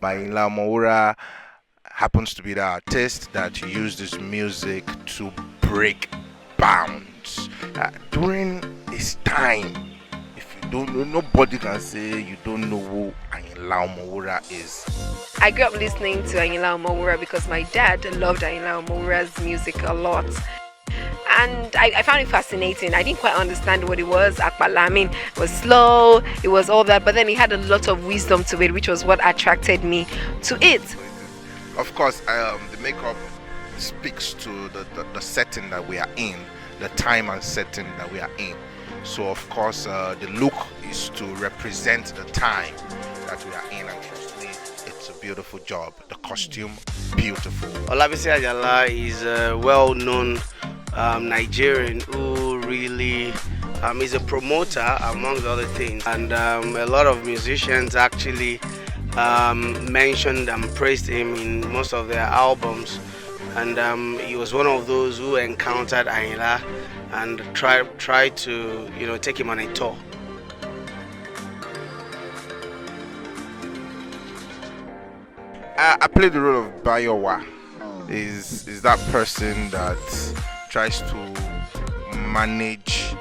AYINLA Omowura happens to be the artist that used his music to break bounds during his time. If you don't know, nobody can say you don't know who AYINLA Omowura is. I grew up listening to AYINLA Omowura because my dad loved AYINLA Omowura's music a lot. And I found it fascinating. I didn't quite understand what it was. Akbala, I mean, it was slow, it was all that, but then it had a lot of wisdom to it, which was what attracted me to it. Of course, the makeup speaks to the setting that we are in, the time and setting that we are in. So, of course, the look is to represent the time that we are in, and trust me, it's a beautiful job. The costume, beautiful. Olabisi Ajala is a well-known Nigerian who really is a promoter amongst other things, and a lot of musicians actually mentioned and praised him in most of their albums, and he was one of those who encountered AYINLA and tried to take him on a tour. I played the role of Bayowa. Is that person that tries to manage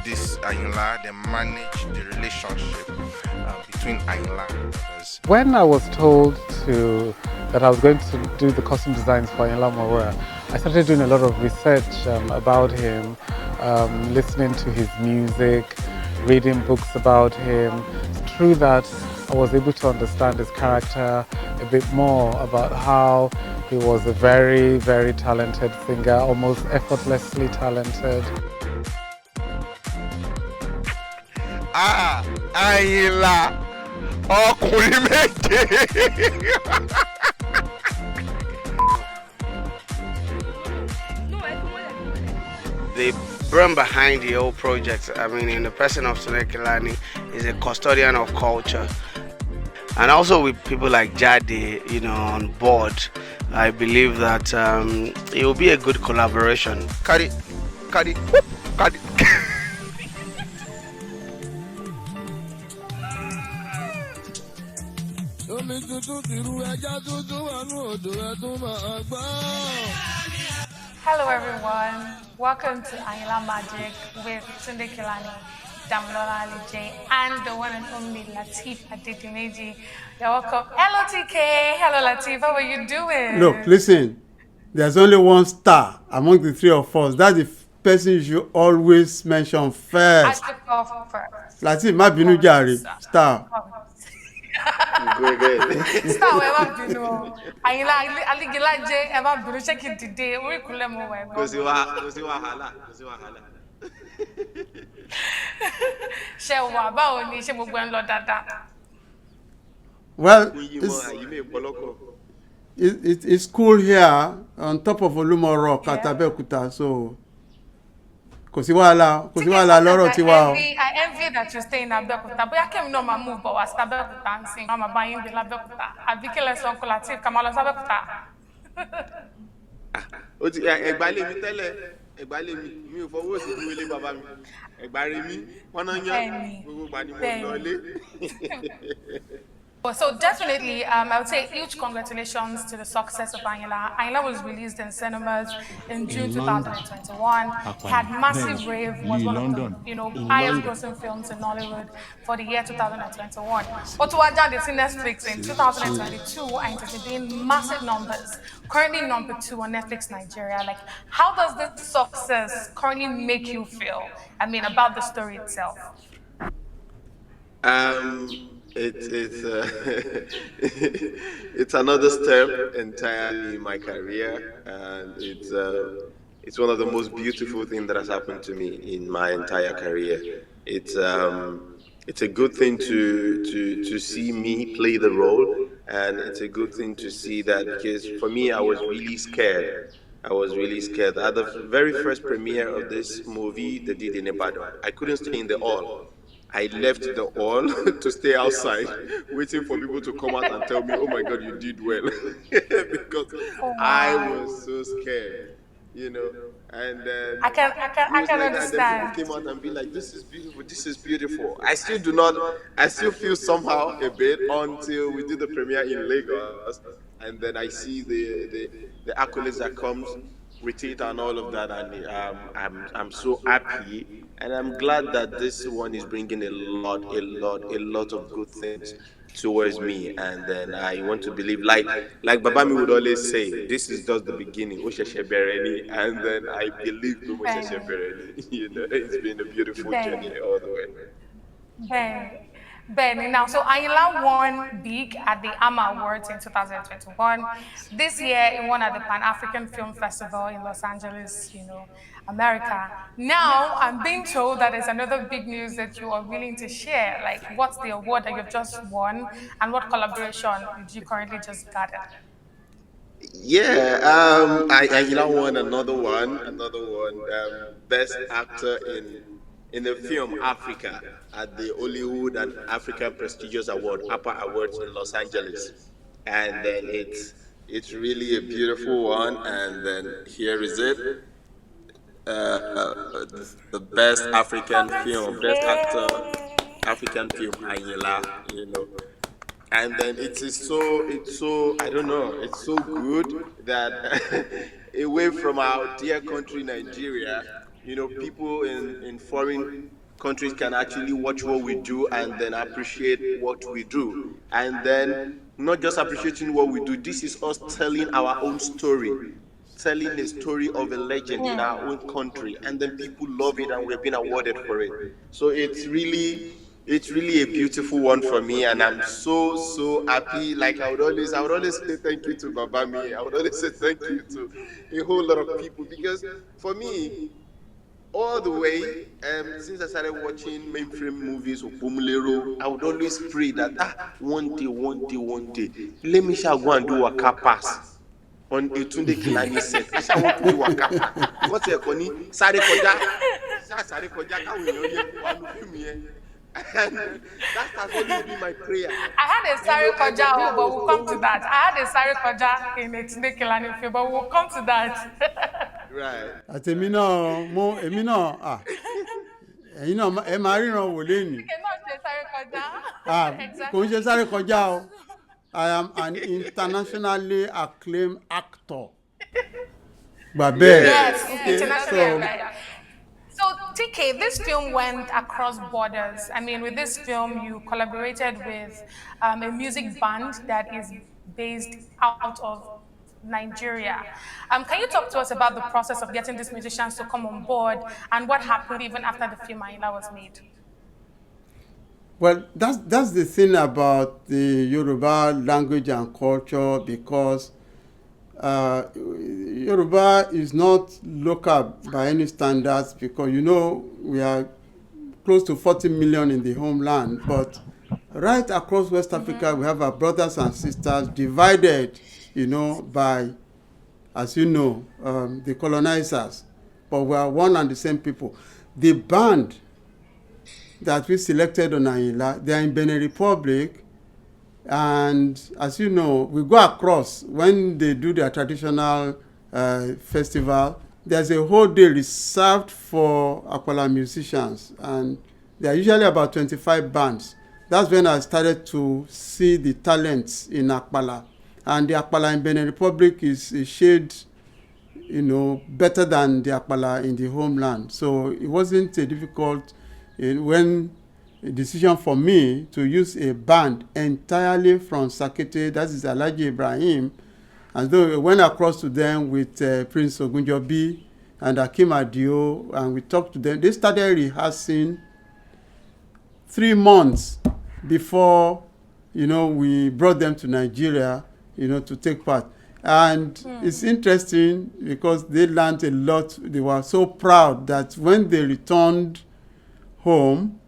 this AYINLA, then manage the relationship between AYINLA and others. When I was told that I was going to do the costume designs for AYINLA Omowura, I started doing a lot of research about him, listening to his music, reading books about him. Through that, I was able to understand his character a bit more, about how he was a very, very talented singer, almost effortlessly talented. AYINLA ADEDIMEJI. The brain behind the whole project, I mean, in the person of Tunde Kelani, is a custodian of culture. And also with people like Jade, on board, I believe that it will be a good collaboration. Carry. Hello everyone, welcome to AYINLA Magic with Tunde Kelani, Damilola, ALEJE, and the one and only Lateef ADEDIMEJI. You're welcome. Hello TK, hello Lateef, how are you doing? Look, listen, there's only one star among the three of us. That's the person you should always mention first. I took off first. Lateef, má bínú jàre, star. Star ẹ má bínú o. AYINLA ALEJE ẹ má bínú, ṣé kí n dìde orí ìkúnlẹ̀ mo wà ẹ̀gbọ́n. Kò sí wàhálà. Ṣé wà báwo ni, ṣé gbogbo ẹ ń lọ dáadáa? Well, it's cool here on top of Olumo Rock at Abeokuta, so kò sí wàhálà lọ́rọ̀ tiwa o. I envy that you stay in Abeokuta. Bóyá kẹ́mi náà máa move bọ̀ wá sí Abeokuta ń sìn. Màmá bá yín gbé l'Abeokuta. Àbí kí lẹ sọ Uncle Lateef ká máa lọ sí Abeokuta. Ẹ̀gbálẹ̀ mi tẹ́lẹ̀, ẹ̀gbálẹ̀ mi ò fọwọ́ sí ìwélé bàbá mi. Ẹ̀gbárẹ̀ mi, wọ́n náà yán gbogbo ìgbà ni mo lọ lé. So definitely, I would say huge congratulations to the success of AYINLA. AYINLA was released in cinemas in June 2021. Had massive rave, was one of the highest grossing films in Nollywood for the year 2021. Otuwaja did see Netflix in 2022 and it has been massive numbers. Currently number 2 on Netflix Nigeria. Like, how does this success currently make you feel? I mean, about the story itself. It's another step entirely in my career, and it's one of the most beautiful things that has happened to me in my entire career. It's a good thing to see me play the role, and it's a good thing to see that, because for me, I was really scared. At the very first premiere of this movie, they did in Ibadan. I couldn't stay in the hall. I left the hall to stay outside, waiting for people to come out and tell me, "Oh my God, you did well," because I was so scared. you know. And then I can he was like that, and then people understand. came out and be like, "This is beautiful. This is beautiful." I still do not. I still feel somehow a bit until we do the premiere in Lagos, and then I see the accolades that comes with it and all of that, and I'm so happy, and I'm glad that this one is bringing a lot of good things towards me. And then I want to believe, like Babami would always say, this is just the beginning. O ṣẹ̀ṣẹ̀ bẹ̀rẹ̀ ni. And then I believe pé mo ṣẹ̀ṣẹ̀ Ben, bẹ̀rẹ̀ ni. You know, it's been a beautiful journey Ben, all the way. Ben, Ben. Now, so Ayinla won big at the AMA Awards in 2021. This year, it won at the Pan-African Film Festival in Los Angeles, America. Now, I'm being told that there's another big news that you are willing to share. Like, what's the award that you've just won, and what collaboration did you currently just gather? Yeah, I won another one. Best actor in the film Africa at the Hollywood and African Prestigious Award, APA Awards in Los Angeles, and then it's really a beautiful one. And then here is it, the best African film, best actor, African film, Ayinla, you know. And then it's so I don't know, it's so good that away from our dear country Nigeria, people in foreign countries can actually watch what we do and then appreciate what we do. And then not just appreciating what we do, this is us telling our own story, telling the story of a legend in our own country, and then people love it and we're being awarded for it. So it's really a beautiful one for me, and I'm so happy. Like I would always say thank you to Babami. I would always say thank you to a whole lot of people, because for me, all the way since I started watching Mainframe movies or Bumulero, I would always pray that one day, let me shall go and do a car pass on a Tunde Kelani set. I shall want to do a car pass. What's your Connie? Sare koja, káwọn èèyàn yẹ wà lórí mi yẹn. And that has always been my prayer. I had a Sari Koja, but we'll come to that. I had a Sari Koja in a Tunde Kelani film, but we'll come to that. Right. àtẹ̀mí náà èmi náà ẹ̀yin náà ẹ máa ríran wò lẹ́nu. Kò ń ṣe sáré kọjá o. I am an internationally acclaimed actor. Yes, internationally. So, TK, this film went across borders. I mean, with this film, you collaborated with a music band that is based out of Nigeria. Can you talk to us about the process of getting these musicians to come on board and what happened even after the film Ayinla was made? Well, that's the thing about the Yoruba language and culture, because Yoruba is not local by any standards, because we are close to 40 million in the homeland, but right across West Africa we have our brothers and sisters divided, by, as the colonizers, but we are one and the same people. The band that we selected on Ayinla, they are in Benin Republic, and as you know, we go across when they do their traditional festival. There's a whole day reserved for Akpala musicians, and there are usually about 25 bands. That's when I started to see the talents in Akpala, and the Akpala in Benin Republic is a shade, better than the Akpala in the homeland. So it wasn't a difficult a decision for me to use a band entirely from Sakete, that is ALEJE Ibrahim, and so we went across to them with Prince Ogunjobi and Akim Adio, and we talked to them. They started rehearsing 3 months before, we brought them to Nigeria, to take part. And it's interesting because they learned a lot. They were so proud that when they returned home,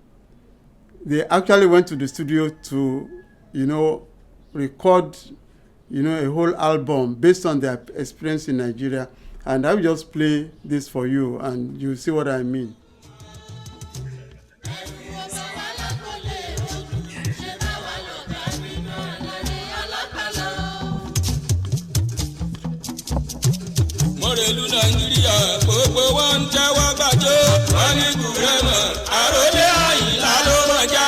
they actually went to the studio to, record, a whole album based on their experience in Nigeria. And I will just play this for you, and you see what I mean. Mo rèlú nàìjíríà gbogbo wọn ń tẹ́wọ́ gbàjọ́ wọn ní kùrẹ́mọ̀ àròlé àyìnlá ló mọ̀ já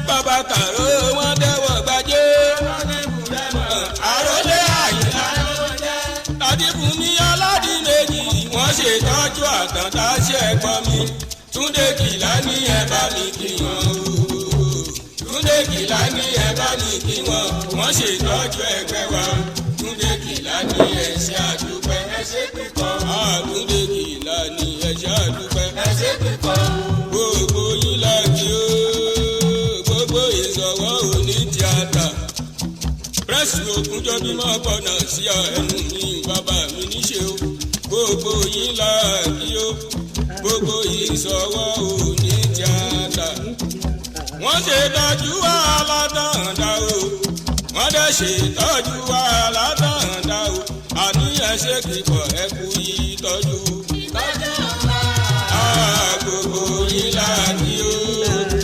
bàbá kàró wọn tẹ́wọ́ gbàjọ́ wọn ní kùrẹ́mọ̀ àròlé àyìnlá ló mọ̀ já Adébùnmí Aládìméjì wọ́n ṣètọ́jú àtàntà ṣẹ́gbọ́n mi Túndé Kèlání ẹ bá mi kí wọn o Túndé Kèlání ẹ bá mi kí wọ́n ṣètọ́jú ẹgbẹ́ wa Túndé Kèlání ẹ ṣé àdúpẹ́ ẹ ṣé pípọ̀ Túndé Kèlání ẹ ṣé àdúpẹ́ ẹ ṣé pípọ̀ gbogbo yín láti ó gbogbo ìṣọwọ́ òní tíátà pírẹ́sì Ògúnjọ́ bímọ gbọ́nà sí ẹnu mi bàbá mi níṣe o gbogbo yín láti ó gbogbo ìṣọwọ́ òní tíátà wọ́n ṣe tọ́jú wa aládàndá o wọ́n dẹ̀ ṣe tọ́jú wa aládàndá o àníyàn ṣe kíkọ́ ẹ kú ìtọ́jú. Gbogbo yín láti o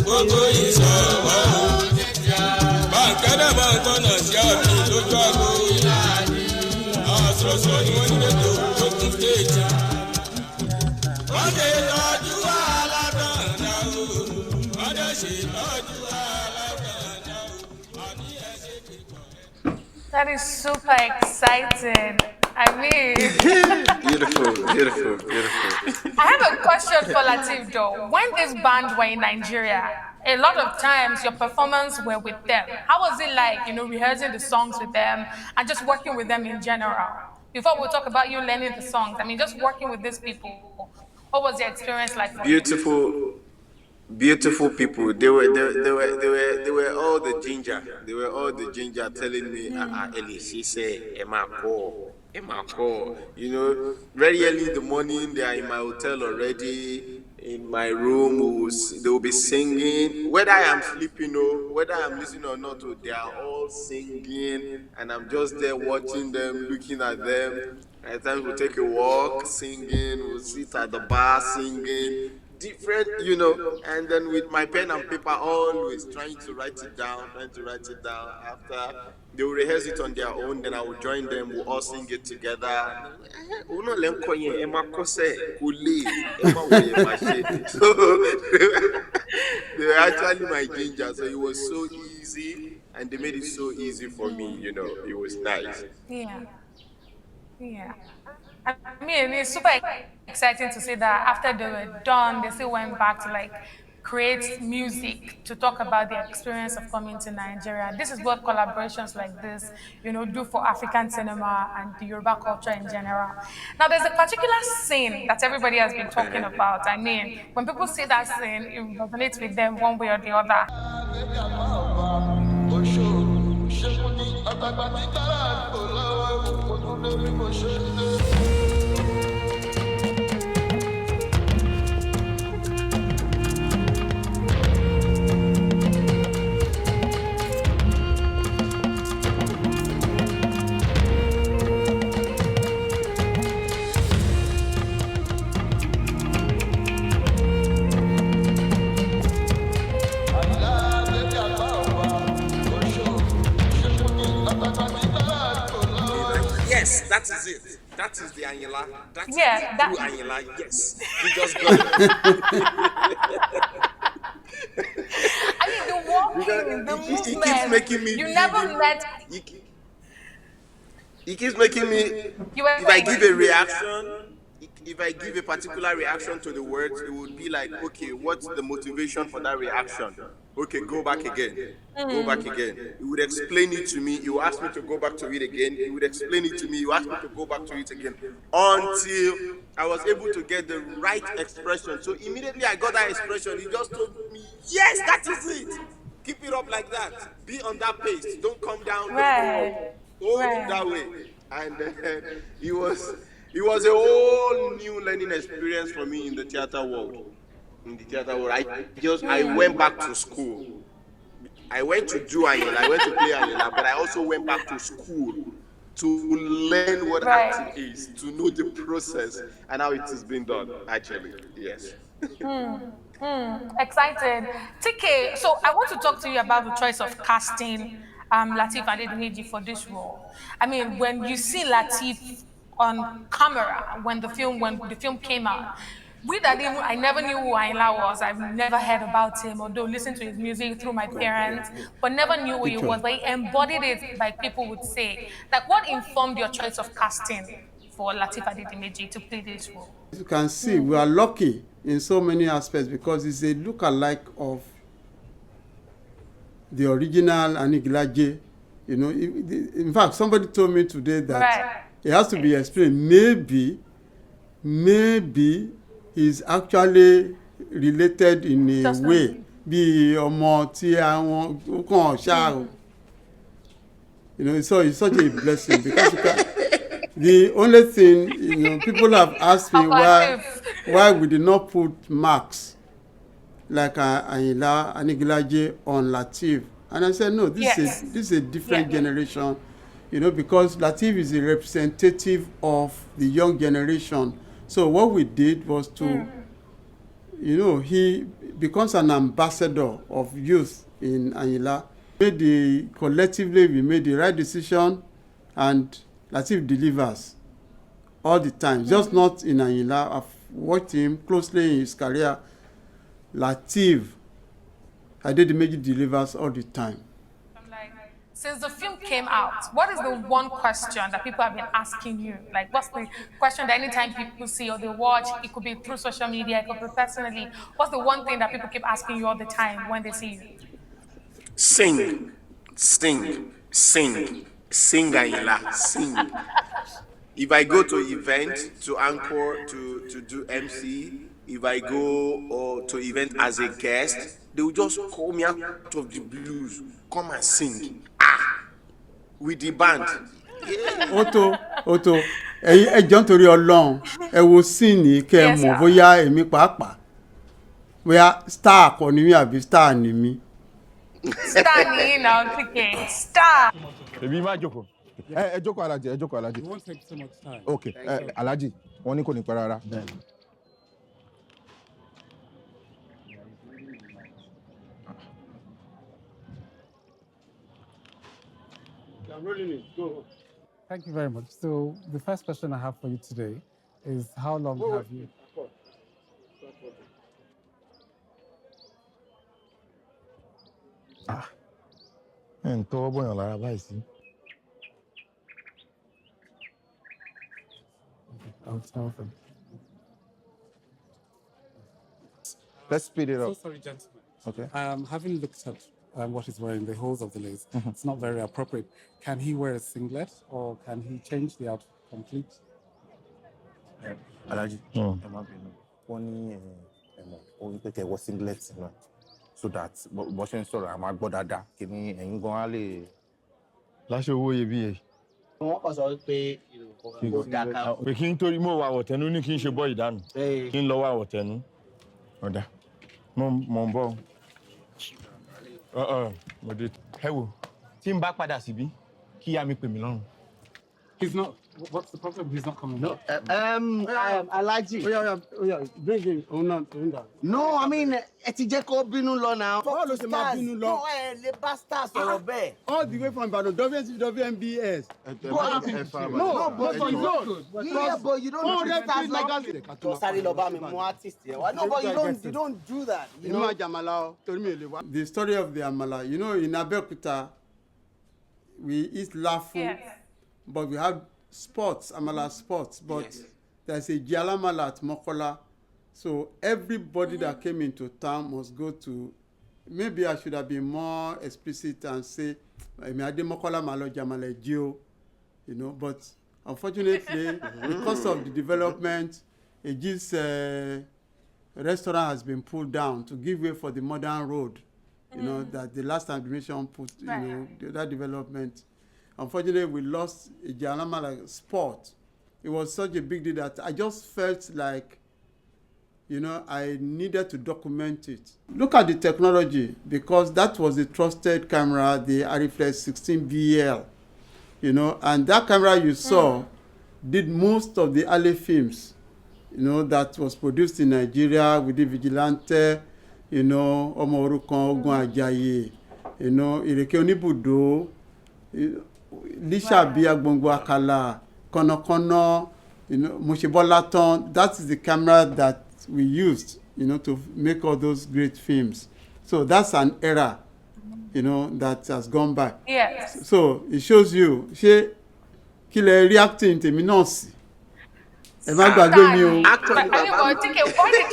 gbogbo ìṣọwọ́ o bàǹkẹ́dẹ̀ bá ń tọ́nà sí àmì lójú àgbo yín sọ̀rọ̀sọ̀rọ̀ ni wọ́n ní lẹ́tọ̀ọ́ lókun stéèjì wọ́n ṣe tọ́jú wa aládàndá o wọ́n dẹ̀ ṣe tọ́jú wa aládàndá o àníyàn ṣe kíkọ́ ẹ. That is super exciting. I mean, Beautiful. I have a question for Lateef though. When this band were in Nigeria, a lot of times your performance were with them. How was it like, rehearsing the songs with them and just working with them in general? Before we talk about you learning the songs, I mean, just working with these people. What was the experience like for you? Beautiful people. They were all the ginger. They were all the ginger telling me, Ellie, she said, Emma call. Very early in the morning, they are in my hotel already. In my room, they will be singing. Whether I am sleeping or whether I am listening or not, they are all singing, and I'm just there watching them, looking at them. At times we'll take a walk, singing. We'll sit at the bar, singing. Different, and then with my pen and paper, always trying to write it down. After they will rehearse it on their own, then I will join them. We'll all sing it together. So they were actually my ginger, so it was so easy, and they made it so easy for me. It was nice. Yeah. I mean, it's super exciting to see that after they were done, they still went back to create music to talk about the experience of coming to Nigeria. This is what collaborations like this, do for African cinema and the Yoruba culture in general. Now, there's a particular scene that everybody has been talking about. I mean, when people see that scene, it resonates with them one way or the other. Yes, that is it. That is the AYINLA. That is that AYINLA. Yes, you just got it. I mean, the walking, the movement. He keeps making me. You never met. He keeps making me. If I give a reaction, if I give a particular reaction to the words, it would be like, okay, what's the motivation for that reaction? Okay, go back again. Go back again. He would explain it to me. He would ask me to go back to it again. He would explain it to me. He would ask me to go back to it again. Until I was able to get the right expression. So immediately I got that expression. He just told me, yes, that is it. Keep it up like that. Be on that pace. Don't come down. Right. Hold it that way. And it was a whole new learning experience for me in the theater world. I went back to school. I went to do AYINLA, I went to play AYINLA, but I also went back to school to learn what acting is, to know the process and how it is being done, actually. Yes. Excited. TK, so I want to talk to you about the choice of casting Lateef ADEDIMEJI for this role. I mean, when you see Lateef on camera when the film came out. I never knew who AYINLA was. I've never heard about him, although listened to his music through my parents, but never knew who he was. But he embodied it, like people would say. Like, what informed your choice of casting for Lateef ADEDIMEJI to play this role? As you can see, we are lucky in so many aspects because it's a look-alike of the original ALEJE. You know, in fact, somebody told me today that it has to be explained. Maybe he's actually related in a way. Bí ọmọ tí àwọn kan ṣá. You know, so it's such a blessing because the only thing, you know, people have asked me why we did not put marks like AYINLA and ALEJE on Lateef. And I said, no, this is a different generation, you know, because Lateef is a representative of the young generation. So what we did was to, you know, he becomes an ambassador of youth in AYINLA. Collectively, we made the right decision, and Lateef delivers all the time, just not in AYINLA. I've watched him closely in his career. Lateef ADEDIMEJI delivers all the time. Since the film came out, what is the one question that people have been asking you? Like, what's the question that anytime people see or they watch, it could be through social media, it could be personally, what's the one thing that people keep asking you all the time when they see you? Sing, AYINLA, sing. If I go to event, to anchor, to do MC, if I go to event as a guest, they will just call me out of the blues, come and sing. With the band. Otto, ẹ jọ̀ọ́ nítorí Ọlọ́run, ẹ wo scene kẹ́ mọ̀ bóyá èmi pàápàá. Bóyá star kọ́ ni mí àbí star ni mí. Star ni now, okay. Star. Ebi má jókòó. Ẹ jókòó Alhaji, ẹ jókòó Alhaji. It won't take so much time. Okay, Alhaji, wọ́n ní kò ní pẹ́ rárá. I'm rolling it. Go. Thank you very much. So the first question I have for you today is, how long have you? Ẹ̀ ń tọwọ́ bọ̀yàn lára báyìí sí. I'll tell them. Let's speed it up. So sorry, gentlemen. Okay. Having looked at what he's wearing, the holes of the lace, it's not very appropriate. Can he wear a singlet or can he change the outfit complete? Alhaji, ẹ má bínú. Wọ́n ní orí pé kẹ́ wọ singlet náà, so that bó ṣe ń sọ̀rọ̀ a máa gbọ́ dáadáa kí ni ẹ̀yin gan á lè. Láṣẹ owó iyebíye. Wọ́n kàn sọ pé kò dáká. Pé kí n torí mo wà àwọ̀tẹ́nu ní kí n ṣe bọ́ ìdánù. Kí n lọ wá àwọ̀tẹ́nu. Ọ̀dà. Mo ń bọ̀. Mo dé. Ẹ wo, tí n bá padà síbí, kí yá mi pè mí lọ́rùn. He's not. What's the problem? He's not coming. No, Alhaji. Oh yeah, bring him. No, I mean, ẹ ti jẹ́ kó bínú lọ now. Báwo ló ṣe máa bínú lọ? No, lè bá stars sọ̀rọ̀ bẹ́ẹ̀. All the way from Ibadan, WNBS. No, but you don't. Yeah, but you don't treat stars like that. Tó sáré lọ bá mi mú artist yẹn. No, but you don't do that. You know. The story of the Amala. You know, in Abeokuta, we eat lafu, but we have sports, Amala sports, but there's a Jalamala at Mokola. So everybody that came into town must go to, maybe I should have been more explicit and say, Mokola Malo Jamalejo, you know, but unfortunately, because of the development, this restaurant has been pulled down to give way for the modern road, you know, that the last administration put, you know, that development. Unfortunately, we lost a Jalamala sport. It was such a big deal that I just felt like, you know, I needed to document it. Look at the technology, because that was a trusted camera, the Ariflex 16BL, you know, and that camera you saw did most of the early films, you know, that was produced in Nigeria. We did Vigilante, you know, Omo Orukan, Ogun Ajayi, you know, Ireke Onibudo, Lisha Biagbongo Akala, Kono, Moshebolaton. That is the camera that we used, to make all those great films. So that's an era, that has gone by. Yes. So it shows you, ṣé kí lẹ reacting tèmi náà sí. Ẹ má gbàgbé mi o. Why did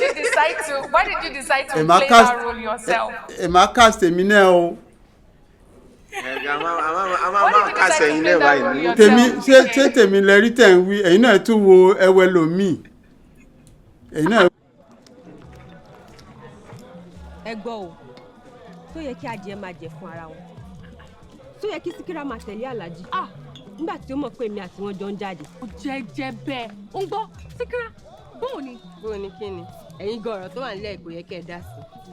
you decide to play that role yourself? Ẹ má cast tèmi náà o. Ṣé tèmi lẹ rí tẹ̀ ń wí, ẹ̀yin náà tún wo ẹwẹ́ lòmíì. Ẹ̀yin náà. Ẹ gbọ́ o, tó yẹ kí adìẹ máa jẹ fún ara wọn. Tó yẹ kí Síkírà máa tẹ̀lé Àlàjì. Nígbà tí ó mọ̀ pé èmi àti wọn jọ ń jáde. Ó jẹ́ bẹ́ẹ̀. Ó ń gbọ́ Síkírà, bóò ni? Bóò ni kí ni? Ẹ̀yin gan ọ̀rọ̀ tó wà nílẹ̀ kò yẹ kẹ́ ẹ dá sí.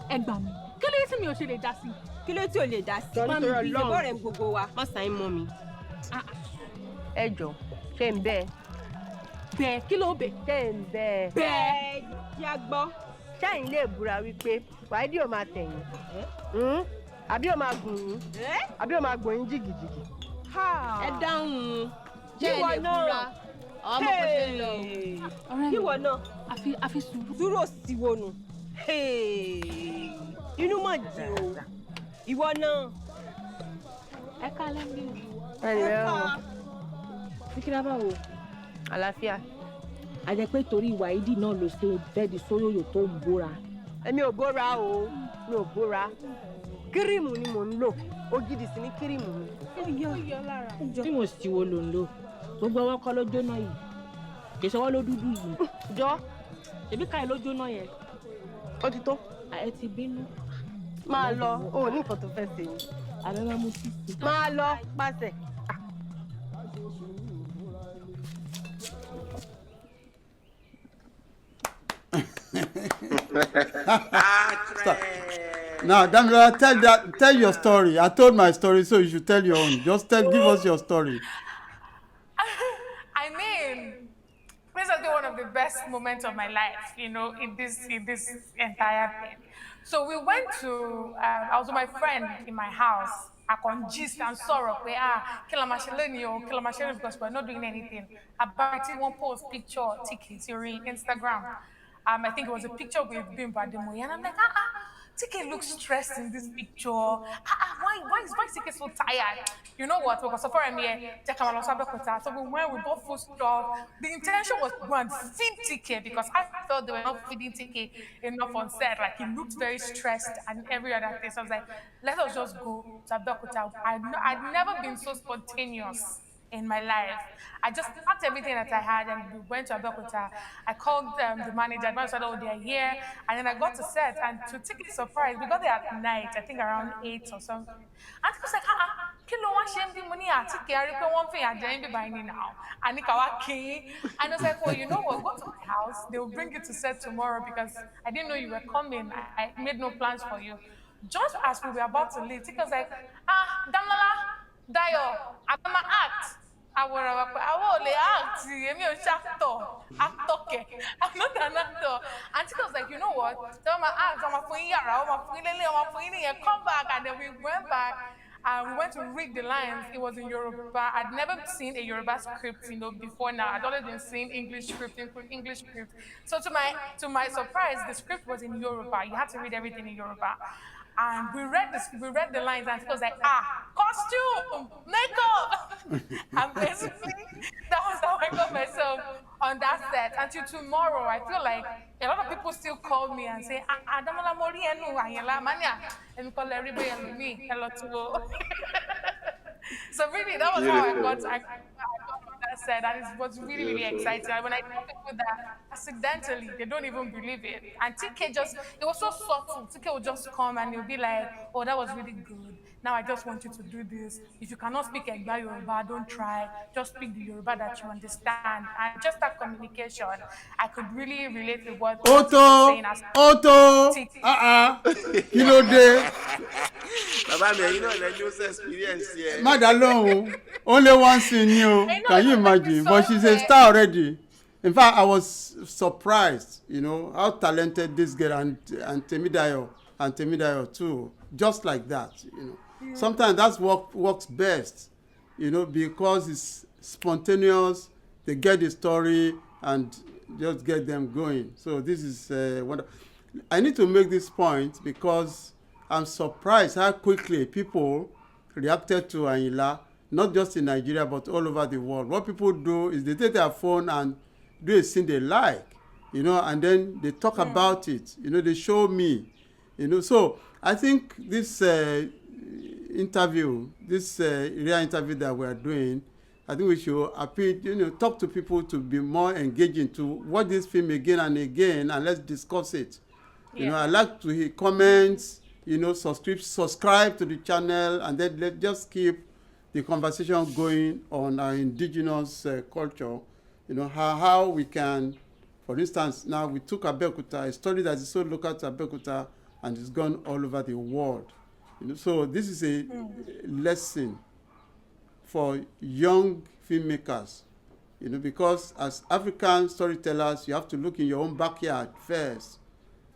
Ẹ gbà mí. Kí ló tí mi ò ṣe lè dá sí? Kí ló tí ò lè dá sí? Nítorí Ọlọ́run rẹ̀ ń gbogbo wa. Má sàn mọ́ mi. Ẹ jọ, ṣé ń bẹ́ẹ̀? Bẹ́ẹ̀ kí ló bẹ̀? Ṣé ń bẹ́ẹ̀? Bẹ́ẹ̀ yá gbọ́. Ṣẹ́yìn lè búra wípé Wáídì ò máa tẹ̀yìn. Àbí ò máa gùn yín? Àbí ò máa gbòyìn jìgìjìgì? Ẹ dáhùn. Ṣé ẹ lè búra? Ọmọ kò ṣe lọ. Ìwọ náà. Àfi sùúrù. Dúró sí wo nù. Inú mà jí o. Ìwọ náà. Ẹ ká lẹ́mí. Ẹ lẹ́ o. Síkírà báwo? Àlàáfíà. A jẹ́ pé torí Wáídì náà ló ṣe bẹ́ẹ̀dì sóyòyò tó ń bóra. Èmi ò bóra o. Mi ò bóra. Kírìmù ni mò ń lò. Ògidì sí ní kírìmù mi. Ó yọ lára. Tí mo sì wo ló ń lò. Gbogbo ọwọ́ kọ́ ló jóná yìí. Kì í ṣọwọ́ ló dúdú yìí. Jọ. Ṣèbí káyọ̀ ló jóná yẹn. Ó ti tó. Ẹ ti bínú. Máa lọ. O ò ní nǹkan tó fẹ́ ṣe ni. Àbẹ́ máa mú sísè. Máa lọ pàṣẹ. Now, Damilola, tell your story. I told my story, so you should tell your own. Just give us your story. I mean, this has been one of the best moments of my life, in this entire thing. So we went to, I was with my friend in my house. I can gist and sorrow. Because we're not doing anything. About one post picture, tickets, you're in Instagram. I think it was a picture with Bimba Demoy. And I'm like, Tike looks stressed in this picture. Why is Tike so tired? You know what? Because so far I'm here, so we went, we bought food stuff. The intention was to go and feed Tike because I felt they were not feeding Tike enough on set. Like he looked very stressed and every other thing. So I was like, let us just go to Abeokuta. I'd never been so spontaneous in my life. I just packed everything that I had and we went to Abeokuta. I called the manager, and said, oh, they're here. And then I got to set, and to take it surprise, we got there at night, I think around 8 or something. And I was like, kilo wa shemdi money atike ari pe one thing agenda by me now. And I was like, well, you know what, go to my house. They will bring you to set tomorrow because I didn't know you were coming. I made no plans for you. Just as we were about to leave, Tike was like, Damilola, Dayo, I'm gonna act. I will act. I'm not an actor. And Tike was like, you know what? I'm gonna act. Come back. And then we went back and we went to read the lines. It was in Yoruba. I'd never seen a Yoruba script, before now. I'd always been seeing English script. So to my surprise, the script was in Yoruba. You had to read everything in Yoruba. And we read the lines, and it was like, costume, makeup. And basically, that was how I got myself on that set. Until tomorrow, I feel like a lot of people still call me and say, Damola Mori enu AYINLA mania, and call everybody and me, hello to. So really, that was how I got on that set, and it was really, really exciting. And when I tell people that accidentally, they don't even believe it. And Tike it was so subtle. Tike would just come and he'll be like, oh, that was really good. Now I just want you to do this. If you cannot speak Egba Yoruba, don't try. Just speak the Yoruba that you understand. And just that communication, I could really relate with what Tike was saying. Kilo de. Baba me, the news experience here. Madalong, only one scene you. Can you imagine? But she's a star already. In fact, I was surprised, how talented this girl and Temidayo too. Just like that, Yeah. Sometimes that's what works best, because it's spontaneous, they get the story and just get them going. So this is what I need to make this point because I'm surprised how quickly people reacted to AYINLA, not just in Nigeria but all over the world. What people do is they take their phone and do a scene they like, you know, and then they talk about it. You know, they show me, you know. So I think this interview, this real interview that we are doing, I think we should appeal, you know, talk to people to be more engaging, to watch this film again and again, and let's discuss it. You know, I like to hear comments, you know, subscribe to the channel, and then let's just keep the conversation going on our indigenous culture. You know, how we can, for instance, now we took Abeokuta, a story that is so local to Abeokuta, and it's gone all over the world. You know, so this is a lesson for young filmmakers, you know, because as African storytellers, you have to look in your own backyard first,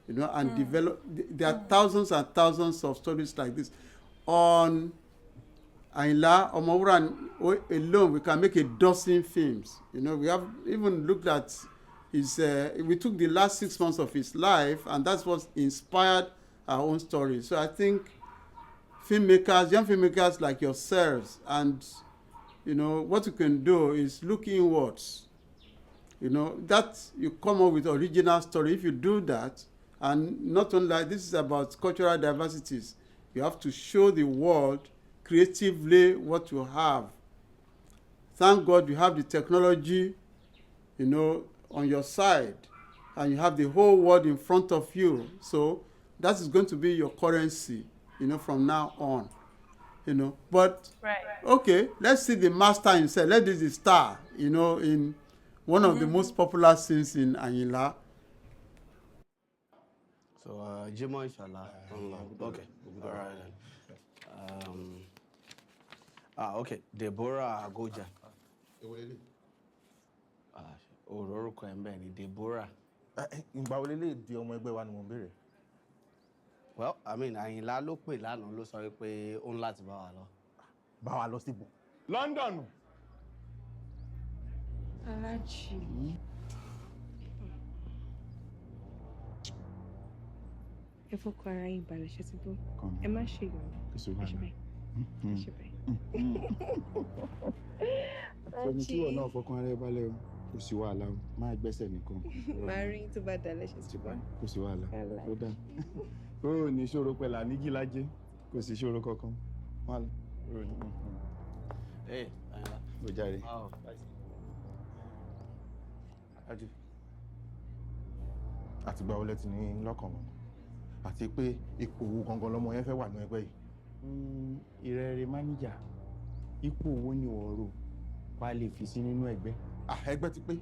you know, and develop. There are thousands and thousands of stories like this. On AYINLA Omowura alone, we can make a dozen films. You know, we have even looked at his, we took the last 6 months of his life, and that's what inspired our own story. So I think filmmakers, young filmmakers like yourselves, and you know, what you can do is look inwards. You know, that you come up with original story. If you do that, and not only that, this is about cultural diversities. You have to show the world creatively what you have. Thank God you have the technology, you know, on your side, and you have the whole world in front of you. So that is going to be your currency, you know, from now on. You know, but okay, let's see the master himself. Let this the star, you know, in one of the most popular scenes in AYINLA. So, Jimo Inshallah. Okay, all right then. Okay, Deborah Agoja. Orúkọ ẹ̀ ń bẹ ni Deborah. Ìgbà wo lélẹ̀ di ọmọ ẹgbẹ́ wa ni mo ń béèrè? Well, I mean, AYINLA ló pè lánàá ló sọ pé ó ń láti bá wa lọ. Bá wa lọ síbò. London. ALEJE. Ẹ fọkàn ara yín balẹ̀ ṣe ti bọ́. Ẹ má ṣe ìgbọ̀n. Ẹ ṣe báyìí. Ẹ ṣe báyìí. Sọ́ni tí wọ́n náà fọkàn ara ẹ balẹ̀ o. Kò sí wàhálà o. Máa gbẹ́sẹ̀ nìkan. Máa rí tó bá dalẹ̀ ṣe ti bọ́. Kò sí wàhálà. Ó dà. Ó ní ìṣòro pẹ̀lú àníjìlájẹ́. Kò sí ìṣòro kankan. Má lọ. Hey, AYINLA. Ó jàre. Alájì. Àtìgbà wo lẹ ti ní lọ́kàn wọn? Àti pé ipò wo gangan lọmọ yẹn fẹ́ wà ní ẹgbẹ́ yìí? Ìrẹ̀rẹ̀ máníjà, ipò wo ni wọ́n rò wá lè fi sí nínú ẹgbẹ́? Ẹgbẹ́ ti pé.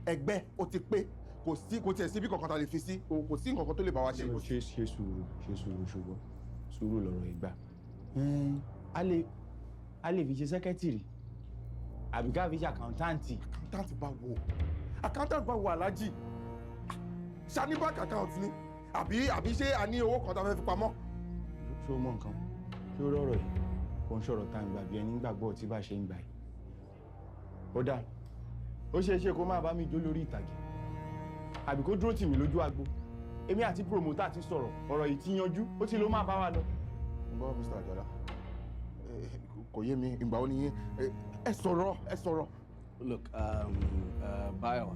Ẹgbẹ́ ó ti pé. Kò tiẹ̀ sí bí kankan ta lè fi sí. Kò sí nǹkan tó lè bá wa ṣe. Ṣe sùúrù ṣùgbọ́n sùúrù lọ̀rọ̀ ìgbà. A lè fi ṣe sẹ́kẹ́tìrì àbí ká fi ṣe àkáńtáǹtì. Àkáńtáǹtì bá wo? Àkáńtáǹtì bá wo Aláàjì? Ṣá ní báńkì àkáǹtì ni? Àbí ṣé a ní owó kan tá a fẹ́ fi pamọ́? Ṣé o mọ nǹkan? Ṣé o rọrọ̀ yìí? Kò ń ṣọ̀rọ̀ tá à ń gbà bí ẹni gbàgbọ́ tí bá ṣe ń gbà yìí. Ó dáa. Ó ṣeé ṣe kó má bá mi jó lórí ìtàgé. Àbí kó dúró tì mí lójú agbo. Èmi àti promoter ti sọ̀rọ̀, ọ̀rọ̀ yìí ti yanjú, ó ti ló má bá wa lọ. Ǹgbọ́ Mr. Àjọlá, kò yé mi, ìgbà wo ni ẹ sọ̀rọ̀. Look, Bayo,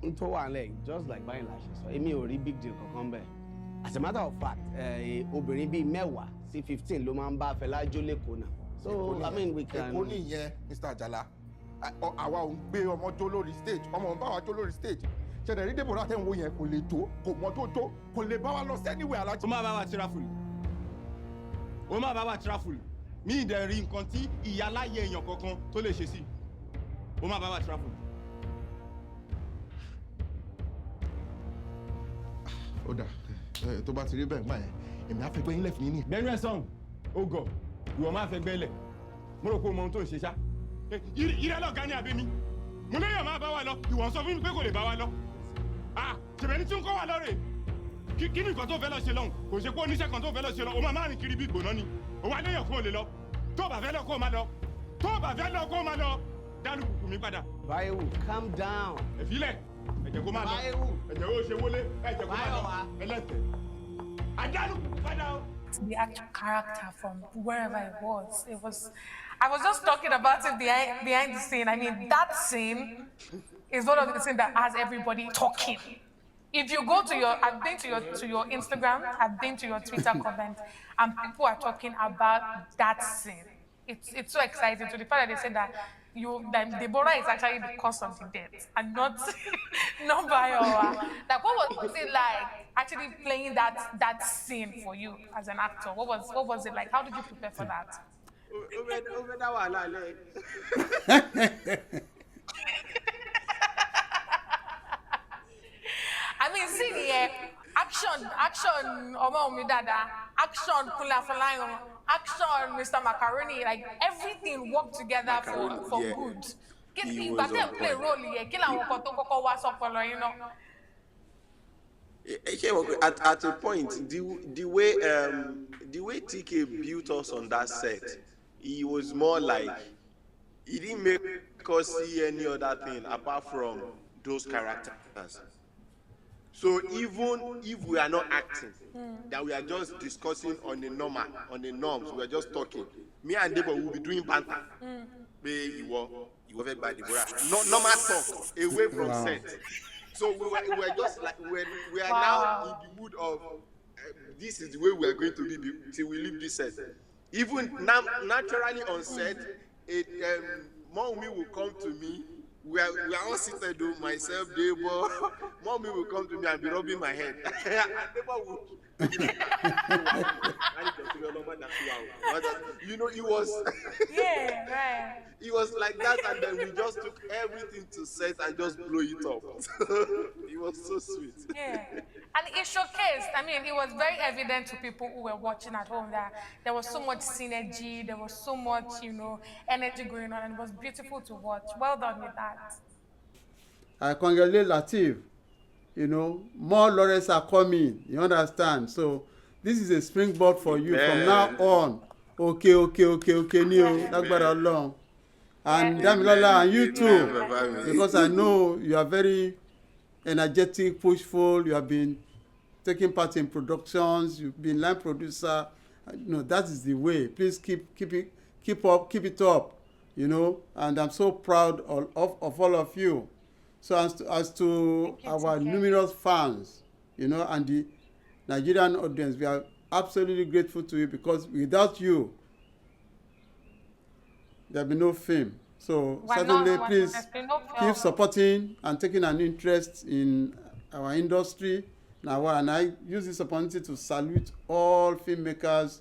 n tó wà nílẹ̀ just like báyìí la ṣe sọ, èmi ò rí big deal kankan bẹ́ẹ̀. As a matter of fact, obìnrin bíi 10 sí 15 ló máa ń bá Fẹlá jó lẹ́kọ̀ọ́ náà. So, I mean, we can... Èkó nìyẹn, Mr. Àjàlá. Àwa ò ń gbé ọmọ jó lórí stage, ọmọ ń bá wa jó lórí stage. Ṣẹ̀dẹ̀ rí Deborah tẹ́ ń wo yẹn kò lè jó, kò mọ tó tó, kò lè bá wa lọ anywhere Aláàjì. Ó máa bá wa tirafùlù. Mi ìdẹ̀ rí nǹkan tí ìyáláyé èèyàn kankan tó lè ṣe sí. Ó máa bá wa tirafùlù. Ó dà, tó bá ti rí bẹ́ẹ̀ gbà yẹn, èmi á fẹ́ gbé yín lẹ̀ fún yín ní. Bẹ́ẹ̀ni ẹ̀ sọ̀hún, ó gọ̀, ìwọ máa fẹ́ gbẹ́lẹ̀. Mo rò pé o mọ ohun tó ń ṣe ṣá. Ìrẹ́ lọ̀gá ni àbẹ́mi. Mo lóyè máa bá wa lọ, ìwọ ń sọ fún mi pé kò lè bá wa lọ. Ṣèbẹ̀ni tí ń kọ́ wa lọ́rẹ̀. Kí ni nǹkan tó fẹ́ lọ ṣe lọ́hùn? Kò ṣe pé oníṣẹ́ kan tó fẹ́ lọ ṣe lọ, o máa rìn kiri bí ìgbóná ni. O wá léèyàn kó o lè lọ. Tó o bá fẹ́ lọ kó o máa lọ. Báyẹ̀wò, calm down. The actual character from wherever it was. I was just talking about it behind the scene. I mean, that scene is one of the scenes that has everybody talking. If you go to I've been to your Instagram, I've been to your Twitter comment, and people are talking about that scene. It's so exciting to the fact that they said that Deborah is actually the cause of the death and not Viola. Like, what was it like actually playing that scene for you as an actor? What was it like? How did you prepare for that? I mean, see here, action, Omo Umidada, action, Afolayan, action, Mr. Macaroni, like everything worked together for good. But then play role here, you know. At a point, the way TK built us on that set, he was more like he didn't make us see any other thing apart from those characters. So even if we are not acting, that we are just discussing on the norms, we are just talking. Me and Debo will be doing banter. You were by the normal talk away from set. So we were just like we are now in the mood of this is the way we are going to be till we leave this set. Even naturally on set, Maami will come to me. We are all seated, myself, Debo. Maami will come to me and be rubbing my head. And Debo will. You know, it was. Yeah, right. It was like that, and then we just took everything to set and just blow it up. It was so sweet. Yeah, and it showcased. I mean, it was very evident to people who were watching at home that there was so much synergy, there was so much, energy going on, and it was beautiful to watch. Well done with that. I congratulate Lateef. More laurels are coming. You understand? So this is a springboard for you from now on. Okay, Neo. Dagbara Olorun. And Damilola, and you too, because I know you are very energetic, pushful. You have been taking part in productions. You've been line producer. That is the way. Please keep it up. And I'm so proud of all of you. So as to our numerous fans, and the Nigerian audience, we are absolutely grateful to you, because without you, there'll be no film. So certainly, please keep supporting and taking an interest in our industry. And I use this opportunity to salute all filmmakers,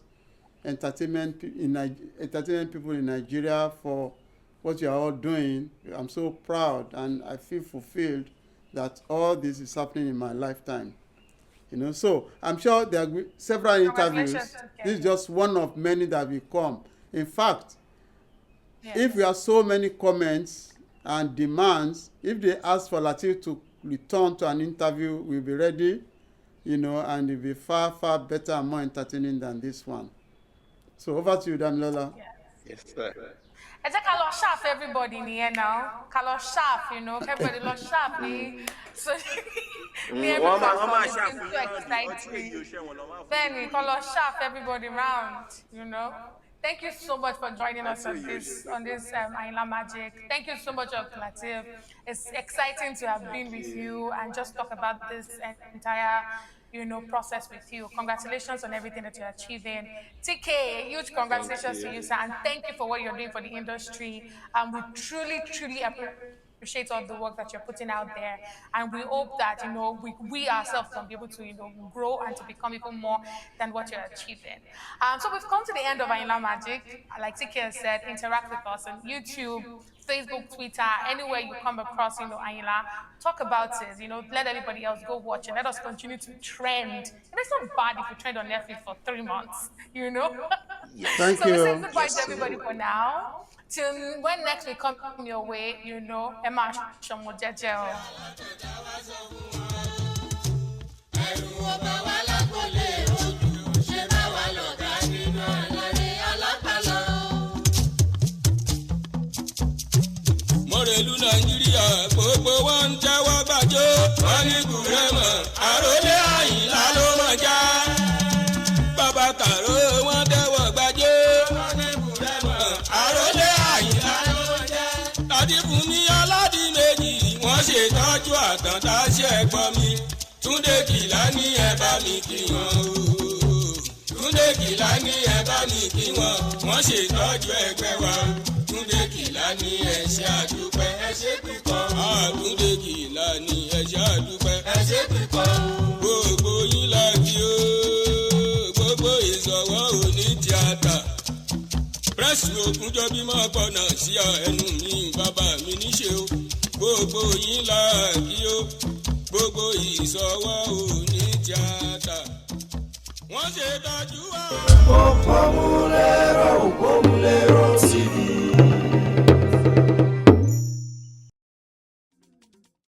entertainment people in Nigeria for what you are all doing. I'm so proud, and I feel fulfilled that all this is happening in my lifetime. So I'm sure there are several interviews. This is just one of many that will come. In fact, if we have so many comments and demands, if they ask for Lateef to return to an interview, we'll be ready, and it'll be far, far better and more entertaining than this one. So over to you, Damilola. Yes, sir. I think I lost sharp everybody in here now. I lost sharp, everybody lost sharp. So everybody is so exciting. Then we call us sharp everybody round, Thank you so much for joining us on this AYINLA Magic. Thank you so much, Lateef. It's exciting to have been with you and just talk about this entire process with you. Congratulations on everything that you're achieving. TK, huge congratulations to you, sir, and thank you for what you're doing for the industry. We truly, truly appreciate all the work that you're putting out there, and we hope that we ourselves can be able to grow and to become even more than what you're achieving. So we've come to the end of AYINLA Magic. Like TK has said, interact with us on YouTube, Facebook, Twitter, anywhere you come across, AYINLA, talk about it, let everybody else go watch and let us continue to trend. And it's not bad if you trend on Netflix for 3 months, Thank so you. we say goodbye to everybody for now. Till when next we come your way, Emma Shomojeje. rèlú nàìjíríà gbogbo wọn ń tẹ́wọ́ gbàjọ́ wọn ní kùrẹ́mọ̀ àròlé àyìnlá ló mọ̀ já bàbá kàró wọn tẹ́wọ́ gbàjọ́ wọn ní kùrẹ́mọ̀ àròlé àyìnlá ló mọ̀ já Adébùnmi Aládìméjì wọ́n ṣètọ́jú àtàntà ṣẹ́gbọ́n mi Túndé Kèlání ẹ bá mi kí wọn o Túndé Kèlání ẹ bá mi kí wọn wọ́n ṣètọ́jú ẹgbẹ́ wa Túndé Kèlání ẹ ṣé àdúpẹ́ ẹ ṣé pípọ̀ Túndé Kèlání ẹ ṣé àdúpẹ́ ẹ ṣé pípọ̀ gbogbo yín láti o gbogbo ìṣọwọ́ òní tíátà pírẹ́sì Ògúnjọ́ bímọ pọ̀nà sí ẹnu mi bàbá mi níṣe o gbogbo yín láti o gbogbo ìṣọwọ́ òní tíátà wọ́n ṣe dájú wa. Òpómúlérò